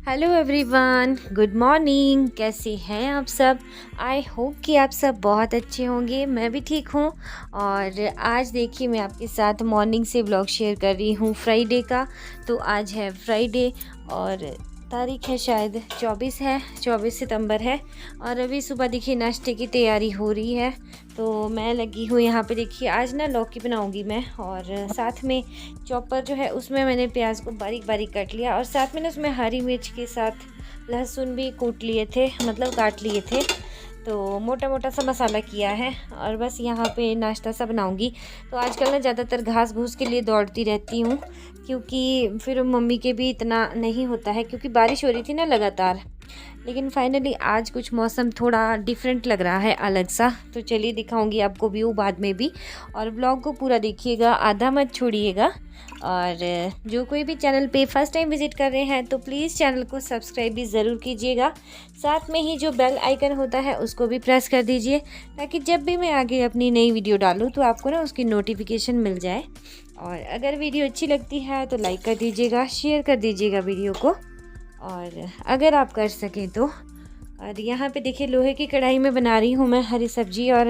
Hello everyone, good morning. कैसे हैं आप सब? आई होप कि आप सब बहुत अच्छे होंगे। मैं भी ठीक हूँ। और आज देखिए, मैं आपके साथ मॉर्निंग से व्लॉग शेयर कर रही हूँ फ्राइडे का। तो आज है फ्राइडे और तारीख है शायद 24 सितंबर है। और अभी सुबह देखिए नाश्ते की तैयारी हो रही है। तो मैं लगी हूँ यहाँ पे। देखिए आज ना लौकी बनाऊँगी मैं, और साथ में चॉपर जो है उसमें मैंने प्याज को बारीक बारीक काट लिया, और साथ में ना उसमें हरी मिर्च के साथ लहसुन भी कूट लिए थे, मतलब काट लिए थे। तो मोटा मोटा सा मसाला किया है, और बस यहाँ पे नाश्ता सा बनाऊंगी। तो आजकल ना ज़्यादातर घास भूस के लिए दौड़ती रहती हूँ, क्योंकि फिर मम्मी के भी इतना नहीं होता है, क्योंकि बारिश हो रही थी ना लगातार। लेकिन फाइनली आज कुछ मौसम थोड़ा डिफरेंट लग रहा है, अलग सा। तो चलिए दिखाऊंगी आपको व्यू बाद में भी, और ब्लॉग को पूरा देखिएगा, आधा मत छोड़िएगा। और जो कोई भी चैनल पे फर्स्ट टाइम विज़िट कर रहे हैं तो प्लीज़ चैनल को सब्सक्राइब भी ज़रूर कीजिएगा। साथ में ही जो बेल आइकन होता है उसको भी प्रेस कर दीजिए, ताकि जब भी मैं आगे अपनी नई वीडियो डालूँ तो आपको ना उसकी नोटिफिकेशन मिल जाए। और अगर वीडियो अच्छी लगती है तो लाइक कर दीजिएगा, शेयर कर दीजिएगा वीडियो को, और अगर आप कर सकें तो। और यहाँ पे देखिए लोहे की कढ़ाई में बना रही हूँ मैं हरी सब्जी। और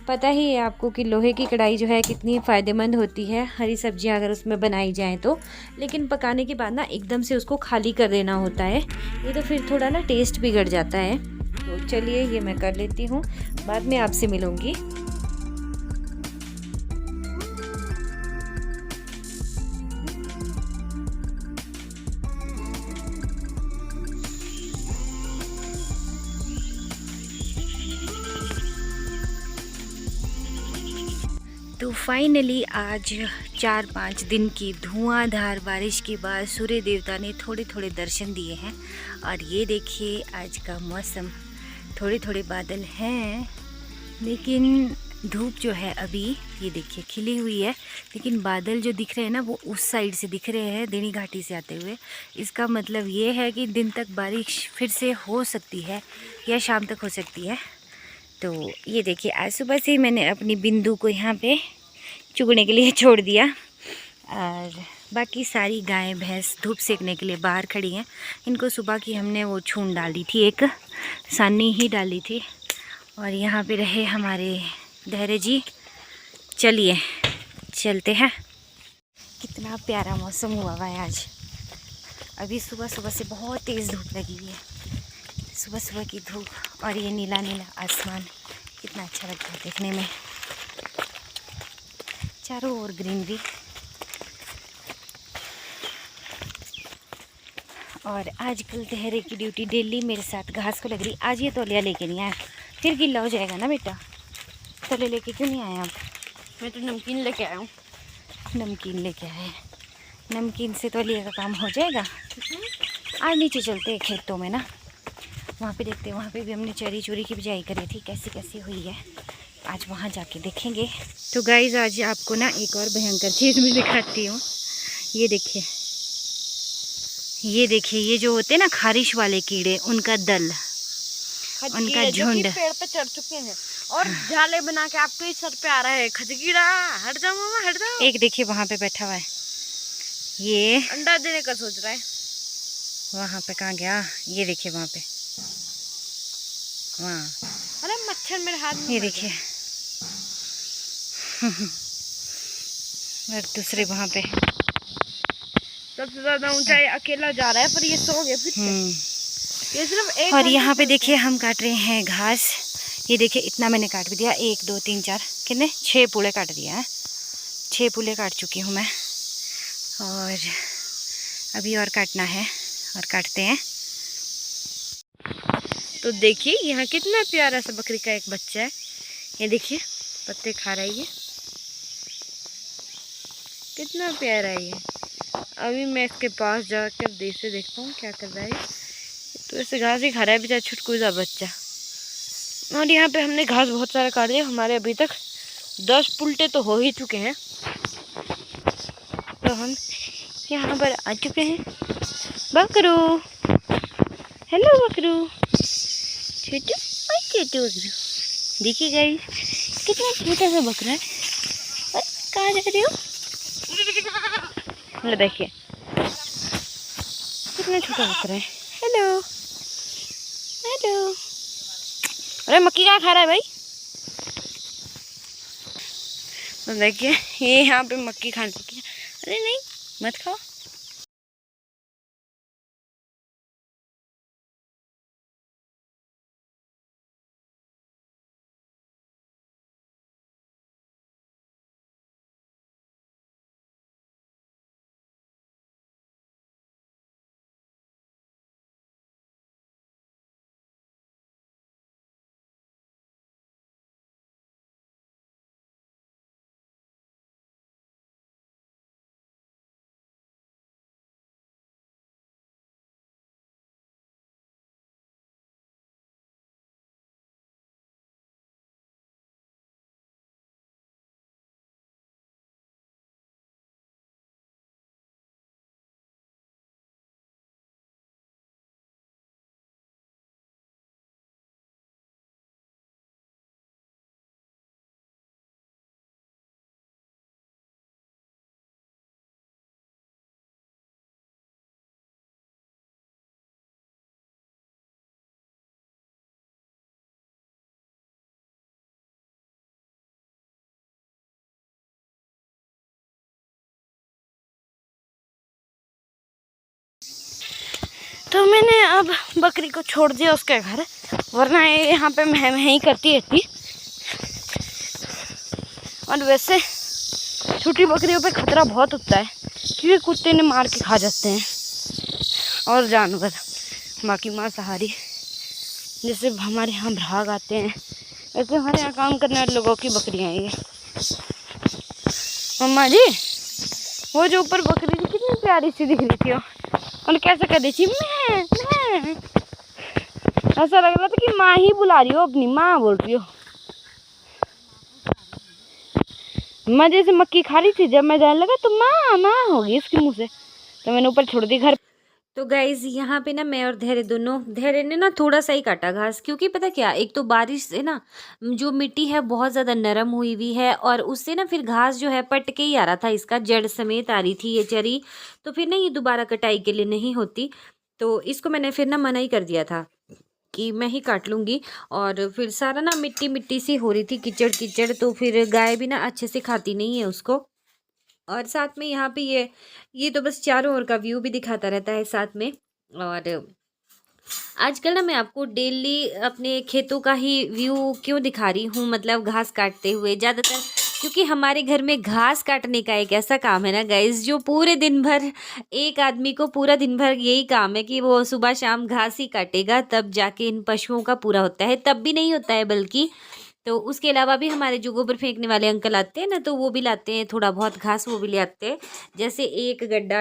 पता ही है आपको कि लोहे की कढ़ाई जो है कितनी फ़ायदेमंद होती है हरी सब्जियाँ अगर उसमें बनाई जाएँ तो। लेकिन पकाने के बाद ना एकदम से उसको खाली कर देना होता है, ये तो फिर थोड़ा ना टेस्ट बिगड़ जाता है। तो चलिए ये मैं कर लेती हूँ, बाद में आपसे मिलूँगी। तो फाइनली आज 4-5 दिन की धुआंधार बारिश के बाद सूर्य देवता ने थोड़े थोड़े दर्शन दिए हैं। और ये देखिए आज का मौसम, थोड़े थोड़े बादल हैं, लेकिन धूप जो है अभी ये देखिए खिली हुई है। लेकिन बादल जो दिख रहे हैं ना वो उस साइड से दिख रहे हैं, देनी घाटी से आते हुए। इसका मतलब ये है कि दिन तक बारिश फिर से हो सकती है, या शाम तक हो सकती है। तो ये देखिए आज सुबह से ही मैंने अपनी बिंदु को यहाँ पे चुगने के लिए छोड़ दिया, और बाकी सारी गाय भैंस धूप सेकने के लिए बाहर खड़ी हैं। इनको सुबह की हमने वो छून डाली थी, एक सानी ही डाली थी। और यहाँ पे रहे हमारे धैर्य जी। चलिए चलते हैं। कितना प्यारा मौसम हुआ हुआ है आज। अभी सुबह सुबह से बहुत तेज़ धूप लगी हुई है, सुबह सुबह की धूप, और ये नीला नीला आसमान कितना अच्छा लगता है देखने में, चारों ओर ग्रीनरी। और आजकल तहरे की ड्यूटी डेली मेरे साथ घास को लग रही। आज ये तौलिया लेके नहीं आया, फिर गिल्ला हो जाएगा ना बेटा। तौलिया लेके क्यों नहीं आए आप? मैं तो नमकीन लेके आया हूँ। नमकीन लेके आए? नमकीन से तौलिया का काम हो जाएगा। आज नीचे चलते हैं खेतों में ना, वहाँ पे देखते हैं। वहाँ पे भी हमने चरी चूरी की बिजाई करी थी, कैसी कैसी हुई है आज वहाँ जाके देखेंगे। तो गाइज़ आज आपको ना एक और भयंकर चीज़ मैं दिखाती हूँ। ये देखिए, ये देखिए, ये जो होते हैं ना खारिश वाले कीड़े, उनका दल, उनका झुंड पेड़ पे चढ़ चुके हैं और जाले बना के आपके सर पे आ रहा है। खजकीड़ा हट जाओ मामा, हट जाओ। एक देखिए वहाँ पे बैठा हुआ है, ये अंडा देने का सोच रहा है। वहाँ पे कहाँ गया? ये देखिए वहाँ पे, वहाँ। अरे मच्छर मेरे हाथ में। ये देखिए और दूसरे वहाँ पे सबसे ज्यादा ऊंचाई अकेला जा रहा है, पर ये सो गए फिर से। ये सिर्फ एक। और यहाँ पे देखिए हम काट रहे हैं घास। ये देखिए इतना मैंने काट भी दिया, 1 2 3 4 कितने 6 पूले काट दिया है। 6 पूले काट चुकी हूँ मैं, और अभी और काटना है, और काटते हैं। तो देखिए यहाँ कितना प्यारा सा बकरी का एक बच्चा है। ये देखिए पत्ते खा रहा है, ये कितना प्यारा है ये। अभी मैं इसके पास जाकर देख देखता हूँ क्या कर रहा है। तो ऐसे घास ही खा रहा है बेचारा छुटकू सा बच्चा। और यहाँ पे हमने घास बहुत सारा काट दिया। हमारे अभी तक 10 पुल्टे तो हो ही चुके हैं। तो हम यहाँ पर आ चुके हैं। बकरू, हेलो बकरू, छोटू छोटू बकरू। देखिए गाइस कितना छोटा सा बकरा है। और कहाँ जा रहे हो? देखिए कितना छोटा बकरा है। Hello hello. अरे मक्की कहाँ खा रहा है भाई? तो देखिए ये यहाँ पे मक्की खाने की। अरे नहीं मत खाओ। तो मैंने अब बकरी को छोड़ दिया उसके घर, वरना ये यहाँ पे मैं ही करती रहती। और वैसे छोटी बकरियों पे खतरा बहुत होता है क्योंकि कुत्ते ने मार के खा जाते हैं, और जानवर बाकी मांसाहारी जैसे हमारे यहाँ भ्राग आते हैं, ऐसे हमारे यहाँ काम करने वाले लोगों की बकरियाँ हैं ये। मम्मा जी वो जो ऊपर बकरी थी कितनी प्यारी सी दिख रही थी और कैसे कर रही थी मैं, ऐसा लग रहा था कि माँ ही बुला रही हो, अपनी माँ बोल रही हो। मैं जैसे मक्की खा रही थी, जब मैं जाने लगा तो माँ माँ होगी इसके मुँह से, तो मैंने ऊपर छोड़ दी घर। तो गाइज यहाँ पे ना मैं और धैर्य दोनों, धैर्य ने ना थोड़ा सा ही काटा घास, क्योंकि पता क्या, एक तो बारिश से ना जो मिट्टी है बहुत ज़्यादा नरम हुई हुई है और उससे ना फिर घास जो है पट के ही आ रहा था, इसका जड़ समेत आ रही थी ये चरी, तो फिर ना ये दोबारा कटाई के लिए नहीं होती, तो इसको मैंने फिर ना मना ही कर दिया था कि मैं ही काट लूँगी। और फिर सारा ना मिट्टी मिट्टी सी हो रही थी, कीचड़ कीचड़, तो फिर गाय भी ना अच्छे से खाती नहीं है उसको। और साथ में यहाँ पे ये तो बस चारों ओर का व्यू भी दिखाता रहता है साथ में। और आजकल ना मैं आपको डेली अपने खेतों का ही व्यू क्यों दिखा रही हूँ, मतलब घास काटते हुए ज़्यादातर, क्योंकि हमारे घर में घास काटने का एक ऐसा काम है ना गाइस, जो पूरे दिन भर एक आदमी को पूरा दिन भर यही काम है कि वो सुबह शाम घास ही काटेगा, तब जाके इन पशुओं का पूरा होता है, तब भी नहीं होता है बल्कि। तो उसके अलावा भी हमारे जो गोबर फेंकने वाले अंकल आते हैं ना, तो वो भी लाते हैं थोड़ा बहुत घास, वो भी ले आते हैं। जैसे एक गड्ढा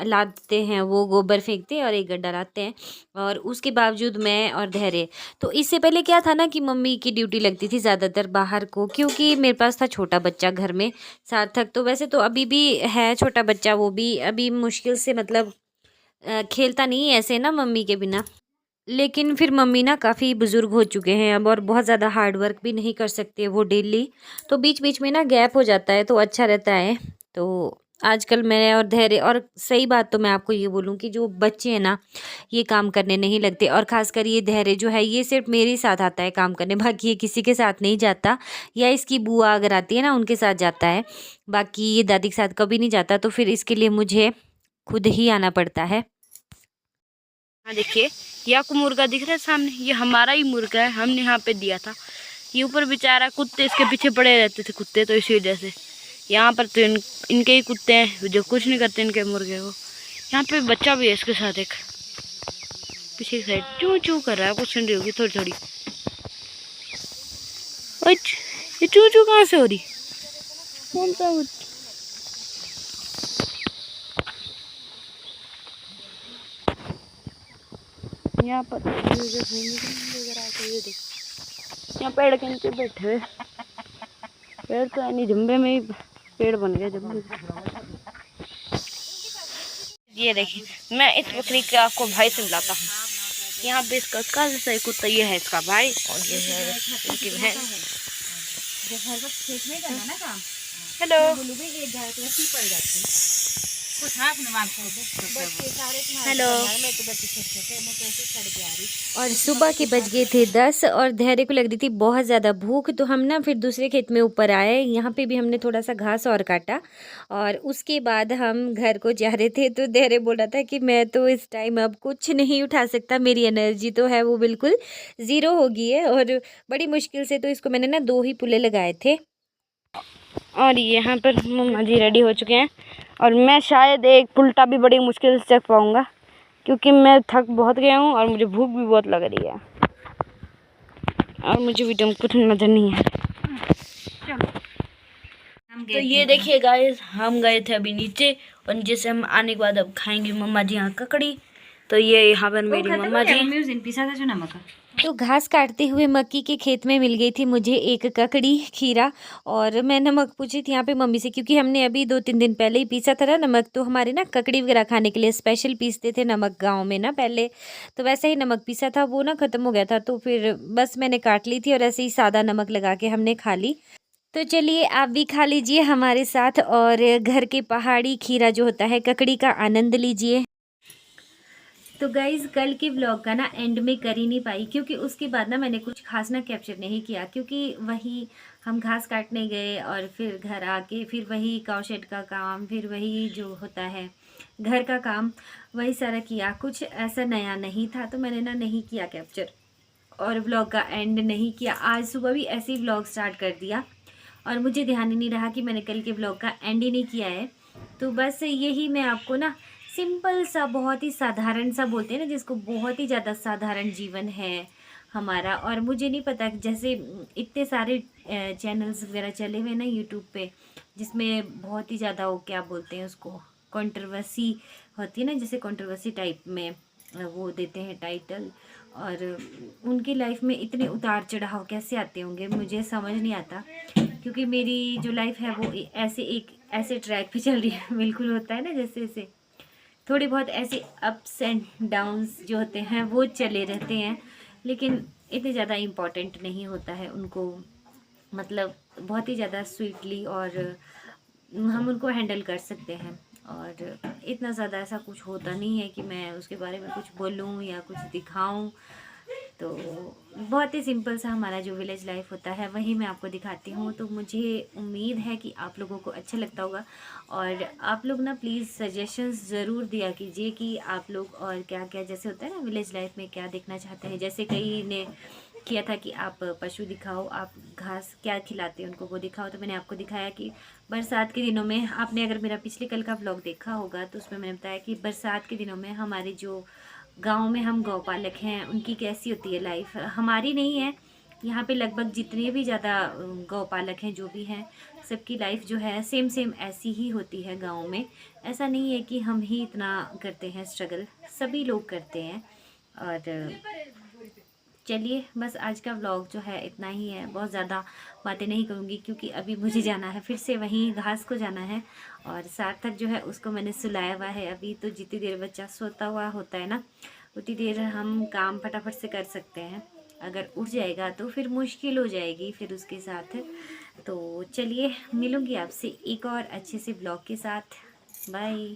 लाते हैं, वो गोबर फेंकते हैं और एक गड्ढा लाते हैं। और उसके बावजूद मैं और धैर्य, तो इससे पहले क्या था ना कि मम्मी की ड्यूटी लगती थी ज़्यादातर बाहर को, क्योंकि मेरे पास था छोटा बच्चा घर में सार्थक। तो वैसे तो अभी भी है छोटा बच्चा, वो भी अभी मुश्किल से मतलब खेलता नहीं है ऐसे ना मम्मी के बिना। लेकिन फिर मम्मी ना काफ़ी बुज़ुर्ग हो चुके हैं अब, और बहुत ज़्यादा हार्ड वर्क भी नहीं कर सकते वो डेली, तो बीच बीच में ना गैप हो जाता है, तो अच्छा रहता है। तो आजकल मैं और धैर्य, और सही बात तो मैं आपको ये बोलूँ कि जो बच्चे हैं ना ये काम करने नहीं लगते, और ख़ासकर ये धैर्य जो है ये सिर्फ मेरे ही साथ आता है काम करने, बाकी ये किसी के साथ नहीं जाता, या इसकी बुआ अगर आती है ना उनके साथ जाता है, बाकी ये दादी के साथ कभी नहीं जाता, तो फिर इसके लिए मुझे खुद ही आना पड़ता है। हाँ देखिए ये आपको मुर्गा दिख रहा है सामने, ये हमारा ही मुर्गा है, हमने यहाँ पे दिया था। ये ऊपर बेचारा कुत्ते इसके पीछे पड़े रहते थे कुत्ते, तो इसी वजह से यहाँ पर तो इनके ही कुत्ते हैं जो कुछ नहीं करते इनके मुर्गे को। यहाँ पे बच्चा भी है इसके साथ, एक पीछे की साइड चू चू कर रहा है, कुछ सुन रही होगी थोड़ी थोड़ी। ये चू चू कहाँ से हो रही? यहाँ पर यहाँ पेड़ के नीचे बैठे हुए, पेड़ तो यानी जम्बे में ही पेड़ बन गए जम्बे। ये देखिए मैं इस बकरी का आपको भाई से मिलाता हूँ। यहाँ पे इसका काला सा कुत्ता, ये है इसका भाई और ये है इसकी बहन। Hello hello. और सुबह के बज गए थे 10 और धैर्य को लग रही थी बहुत ज़्यादा भूख, तो हम ना फिर दूसरे खेत में ऊपर आए। यहाँ पे भी हमने थोड़ा सा घास और काटा और उसके बाद हम घर को जा रहे थे। तो धैर्य बोल रहा था कि मैं तो इस टाइम अब कुछ नहीं उठा सकता, मेरी एनर्जी तो है वो बिल्कुल ज़ीरो हो गई है। और बड़ी मुश्किल से तो इसको मैंने ना 2 ही पुल्ले लगाए थे। और यहाँ पर मम्मा जी रेडी हो चुके हैं और मैं शायद एक पुल्टा भी बड़ी मुश्किल से चख पाऊँगा, क्योंकि मैं थक बहुत गया हूँ और मुझे भूख भी बहुत लग रही है और मुझे भी कुछ नज़र नहीं है। तो ये देखिए गाइस, हम गए थे अभी नीचे और नीचे से हम आने के बाद अब खाएंगे मम्मा जी यहाँ ककड़ी। तो ये यहाँ पर मेरी मम्मा जी। तो घास काटते हुए मक्की के खेत में मिल गई थी मुझे एक ककड़ी खीरा, और मैं नमक पूछी थी यहाँ पे मम्मी से, क्योंकि हमने अभी 2-3 दिन पहले ही पीसा था ना नमक। तो हमारे ना ककड़ी वगैरह खाने के लिए स्पेशल पीसते थे नमक गांव में ना पहले। तो वैसे ही नमक पीसा था, वो ना ख़त्म हो गया था, तो फिर बस मैंने काट ली थी और ऐसे ही सादा नमक लगा के हमने खा ली। तो चलिए आप भी खा लीजिए हमारे साथ और घर के पहाड़ी खीरा जो होता है ककड़ी का आनंद लीजिए। तो गाइज़ कल के व्लॉग का ना एंड में कर ही नहीं पाई, क्योंकि उसके बाद ना मैंने कुछ खास ना कैप्चर नहीं किया, क्योंकि वही हम घास काटने गए और फिर घर आके फिर वही काव शेड का काम, फिर वही जो होता है घर का काम, वही सारा किया। कुछ ऐसा नया नहीं था तो मैंने ना नहीं किया कैप्चर और व्लॉग का एंड नहीं किया। आज सुबह भी ऐसे ही व्लॉग स्टार्ट कर दिया और मुझे ध्यान ही नहीं रहा कि मैंने कल के व्लॉग का एंड ही नहीं किया है। तो बस यही मैं आपको ना सिंपल सा, बहुत ही साधारण सा बोलते हैं ना जिसको, बहुत ही ज़्यादा साधारण जीवन है हमारा। और मुझे नहीं पता, जैसे इतने सारे चैनल्स वगैरह चले हुए ना यूट्यूब पे, जिसमें बहुत ही ज़्यादा वो क्या बोलते हैं उसको, कंट्रोवर्सी होती है ना, जैसे कंट्रोवर्सी टाइप में वो देते हैं टाइटल। और उनकी लाइफ में इतने उतार चढ़ाव कैसे आते होंगे मुझे समझ नहीं आता, क्योंकि मेरी जो लाइफ है वो ऐसे ट्रैक पे चल रही है। बिल्कुल होता है ना जैसे जैसे थोड़ी बहुत ऐसे अप्स एंड डाउन्स जो होते हैं वो चले रहते हैं, लेकिन इतने ज़्यादा इम्पोर्टेंट नहीं होता है उनको, मतलब बहुत ही ज़्यादा स्वीटली और हम उनको हैंडल कर सकते हैं। और इतना ज़्यादा ऐसा कुछ होता नहीं है कि मैं उसके बारे में कुछ बोलूँ या कुछ दिखाऊँ। तो बहुत ही सिंपल सा हमारा जो विलेज लाइफ होता है वही मैं आपको दिखाती हूँ। तो मुझे उम्मीद है कि आप लोगों को अच्छा लगता होगा, और आप लोग ना प्लीज़ सजेशंस ज़रूर दिया कीजिए कि आप लोग और क्या क्या जैसे होता है ना विलेज लाइफ में क्या देखना चाहते हैं। जैसे कई ने किया था कि आप पशु दिखाओ, आप घास क्या खिलाते हैं उनको वो दिखाओ। तो मैंने आपको दिखाया कि बरसात के दिनों में, आपने अगर मेरा पिछले कल का व्लॉग देखा होगा तो उसमें मैंने बताया कि बरसात के दिनों में हमारे जो गांव में हम गौपालक हैं उनकी कैसी होती है लाइफ। हमारी नहीं है, यहाँ पे लगभग जितने भी ज़्यादा गौपालक हैं जो भी हैं, सबकी लाइफ जो है सेम सेम ऐसी ही होती है गांव में। ऐसा नहीं है कि हम ही इतना करते हैं स्ट्रगल, सभी लोग करते हैं। और चलिए बस आज का व्लॉग जो है इतना ही है, बहुत ज़्यादा बातें नहीं करूँगी क्योंकि अभी मुझे जाना है फिर से वहीं घास को जाना है। और सार्थक जो है उसको मैंने सुलाया हुआ है अभी। तो जितनी देर बच्चा सोता हुआ होता है ना उतनी देर हम काम फटाफट से कर सकते हैं, अगर उठ जाएगा तो फिर मुश्किल हो जाएगी फिर उसके साथ। तो चलिए मिलूँगी आपसे एक और अच्छे से ब्लॉग के साथ। बाय।